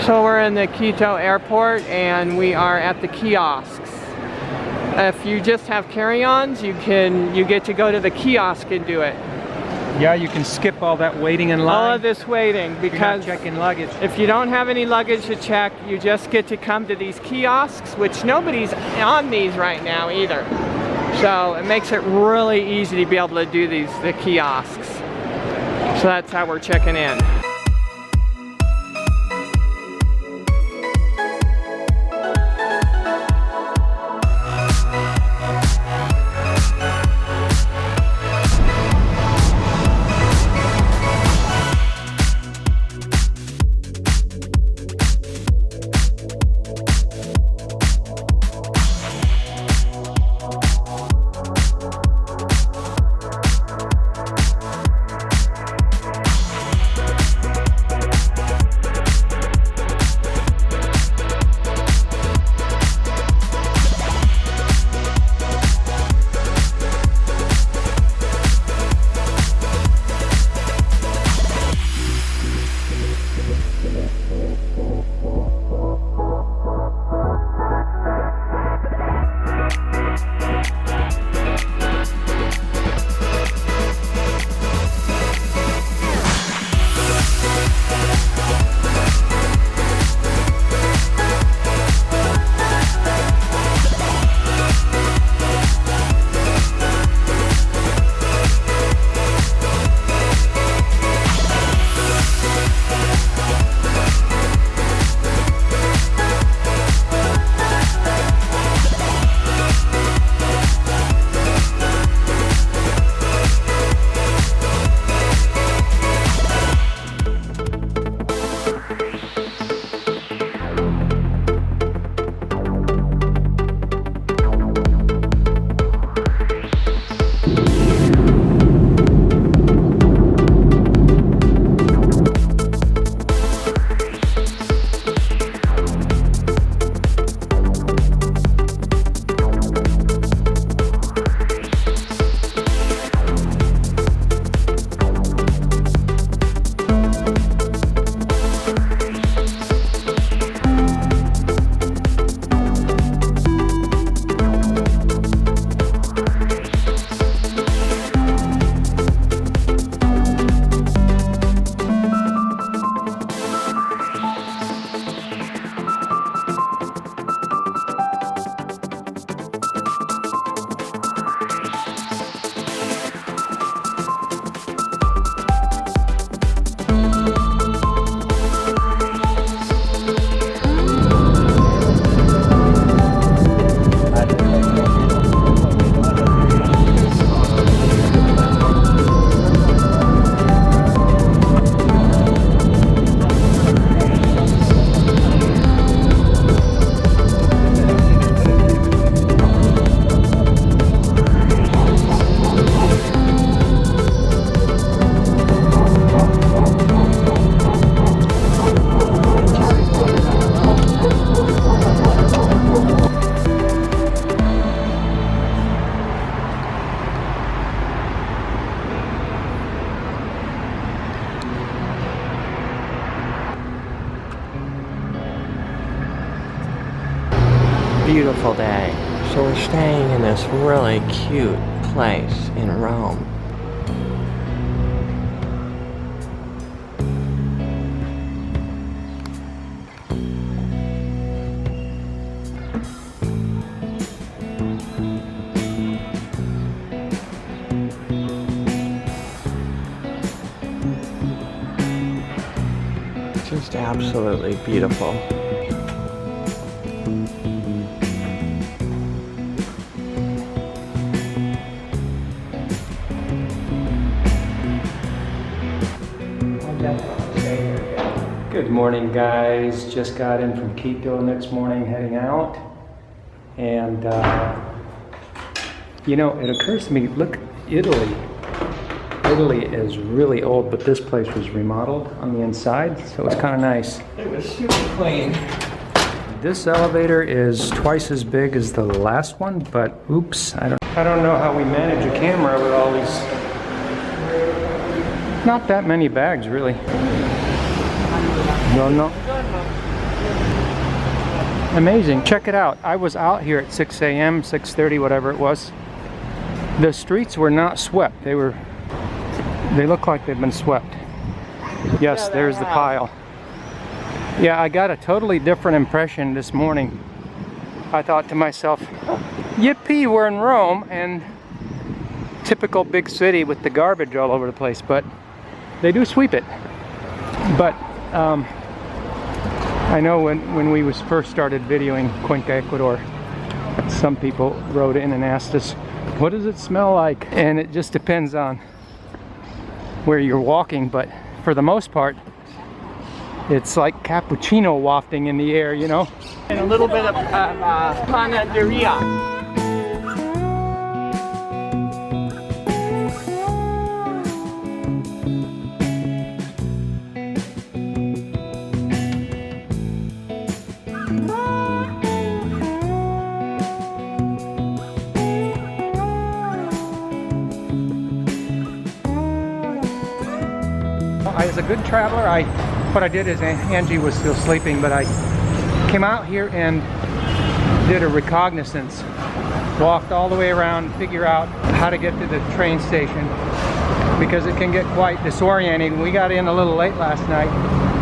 So we're in the Quito airport and we are at the kiosks. If you just have carry-ons, you get to go to the kiosk and do it. Yeah, you can skip all that waiting in line. All of this waiting because you're not checking luggage. If you don't have any luggage to check, you just get to come to these kiosks, which nobody's on these right now either. So it makes it really easy to be able to do the kiosks. So that's how we're checking in. Beautiful day. So we're staying in this really cute place in Rome. Just absolutely beautiful. Good morning, guys. Just got in from Quito next morning, heading out. And, you know, it occurs to me, look, Italy. Italy is really old, but this place was remodeled on the inside, so it's kind of nice. It was super clean. This elevator is twice as big as the last one, but oops, I don't know how we manage a camera with all these. Not that many bags, really. No. Amazing. Check it out. I was out here at 6 a.m., 6:30, whatever it was. The streets were not swept. They look like they've been swept. Yes, there's the pile. Yeah, I got a totally different impression this morning. I thought to myself, yippee, we're in Rome, and typical big city with the garbage all over the place, but they do sweep it. But I know when we first started videoing Cuenca, Ecuador, some people wrote in and asked us, what does it smell like? And it just depends on where you're walking, but for the most part, it's like cappuccino wafting in the air, you know? And a little bit of panaderia. As a good traveler, what I did is, Angie was still sleeping, but I came out here and did a recognizance. Walked all the way around, figure out how to get to the train station, because it can get quite disorienting. We got in a little late last night,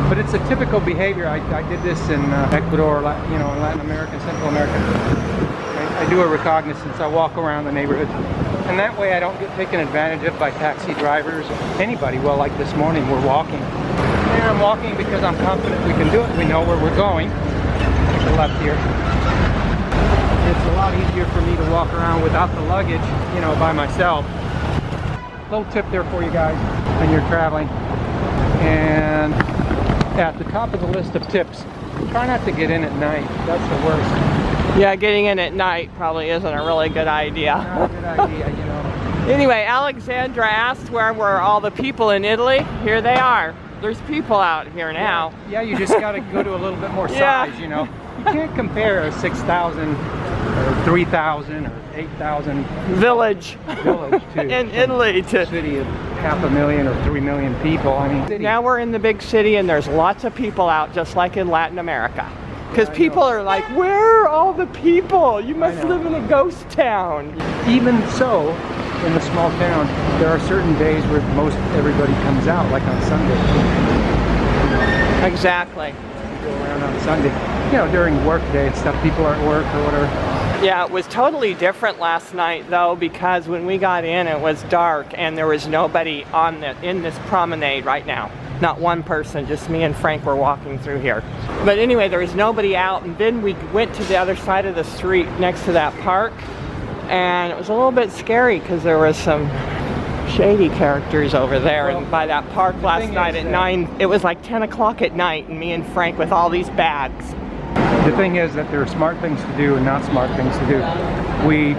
but it's a typical behavior. I did this in Ecuador, you know, Latin America, Central America. I do a recognizance. I walk around the neighborhood. And that way I don't get taken advantage of by taxi drivers, anybody. Well, like this morning, we're walking. And I'm walking because I'm confident we can do it. We know where we're going. Take a left here. It's a lot easier for me to walk around without the luggage, you know, by myself. Little tip there for you guys when you're traveling. And at the top of the list of tips, try not to get in at night. That's the worst. Yeah, getting in at night probably isn't a really good idea. Not a good idea, you know. Anyway, Alexandra asked where were all the people in Italy. Here they are. There's people out here now. Yeah, you just got to go to a little bit more size, you know. You can't compare a 6,000 or 3,000 or 8,000 village to in Italy to a city of 500,000 or 3 million people. I mean, now we're in the big city and there's lots of people out, just like in Latin America. Because people are like, where are all the people? You must live in a ghost town. Even so, in a small town, there are certain days where most everybody comes out, like on Sunday. Exactly. You go around on Sunday, you know, during work day and stuff, people are at work or whatever. Yeah, it was totally different last night though, because when we got in, it was dark and there was nobody in this promenade right now. Not one person, just me and Frank were walking through here. But anyway, there was nobody out, and then we went to the other side of the street next to that park, and it was a little bit scary because there was some shady characters over there. Well, and by that park last night at 9, it was like 10 o'clock at night, and me and Frank with all these bags. The thing is that there are smart things to do and not smart things to do. We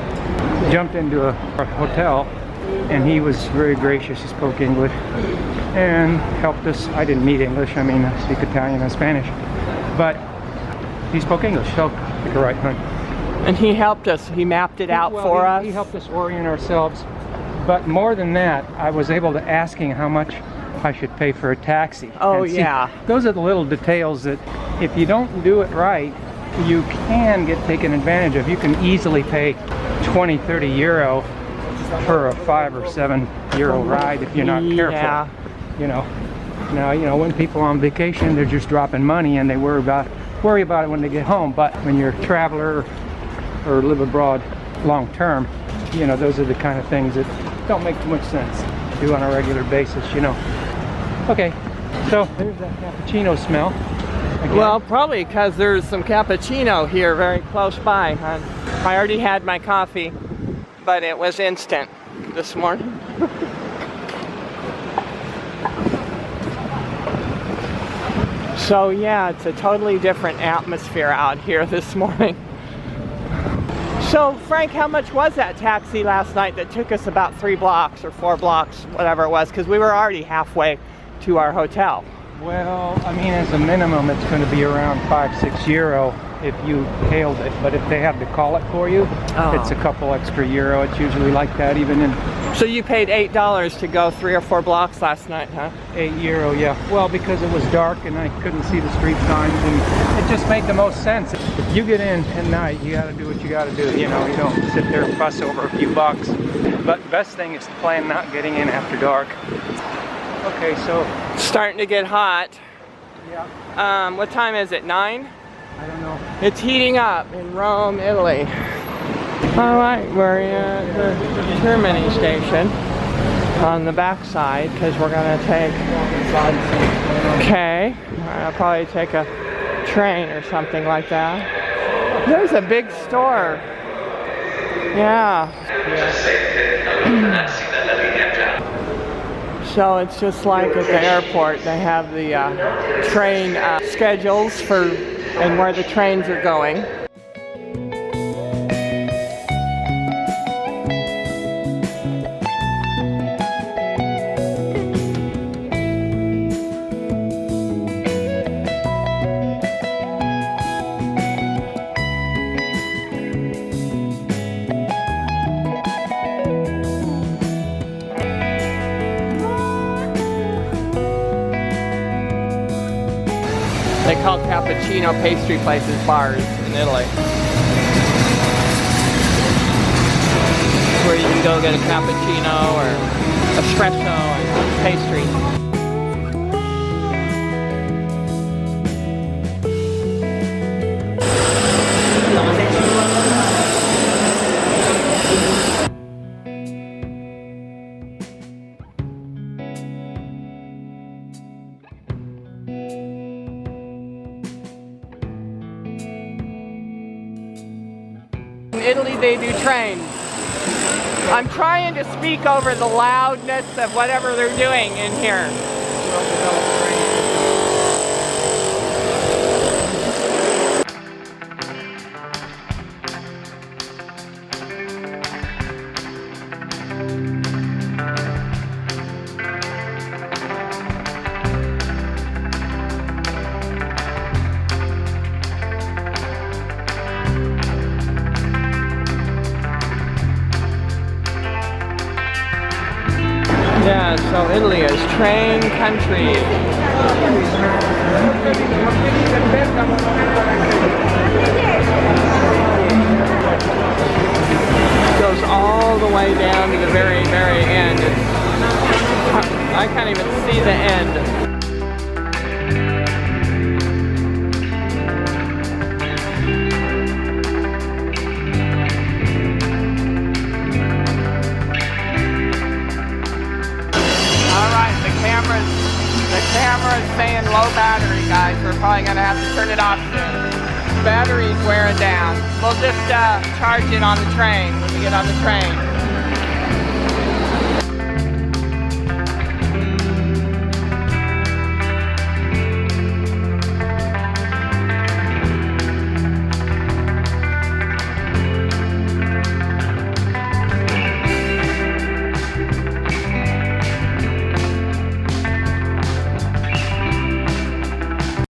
jumped into a hotel, and he was very gracious. He spoke English and helped us. I didn't meet English, I mean, I speak Italian and Spanish, but he spoke English, so pick a right hand. And he helped us, he mapped it out for us. He helped us orient ourselves, but more than that, I was able to ask him how much I should pay for a taxi. Oh, and see, yeah. Those are the little details that if you don't do it right, you can get taken advantage of. You can easily pay 20, 30 euro for a 5 or 7 euro ride if you're not careful. Yeah. You know, now, you know, when people are on vacation, they're just dropping money and they worry about it when they get home. But when you're a traveler or live abroad long term, you know, those are the kind of things that don't make too much sense to do on a regular basis, you know. Okay, so there's that cappuccino smell. Again. Well, probably because there's some cappuccino here very close by. I already had my coffee, but it was instant this morning. So yeah, it's a totally different atmosphere out here this morning. So Frank, how much was that taxi last night that took us about 3 blocks or 4 blocks, whatever it was, because we were already halfway to our hotel? Well, I mean, as a minimum, it's going to be around 5-6 euro. if you hailed it, but if they have to call it for you, it's a couple extra euro. It's usually like that even in... So you paid $8 to go 3 or 4 blocks last night, huh? €8, yeah. Well, because it was dark and I couldn't see the street signs, and it just made the most sense. If you get in at night, you gotta do what you gotta do, you know, you don't sit there and fuss over a few bucks. But best thing is to plan not getting in after dark. Okay, so... Starting to get hot. Yeah. What time is it, 9? I don't know. It's heating up in Rome, Italy. All right, we're at the Termini station on the back side because we're gonna take, I'll probably take a train or something like that. There's a big store. Yeah. So it's just like at the airport, they have the train schedules for and where the trains are going. They call cappuccino pastry places bars in Italy. Where you can go get a cappuccino or espresso and pastry. In Italy they do trains. I'm trying to speak over the loudness of whatever they're doing in here. Yeah, so Italy is train country. Goes all the way down to the very, very end. I can't even see the end. The camera's saying low battery, guys. We're probably gonna have to turn it off soon. Battery's wearing down. We'll just charge it on the train when we get on the train.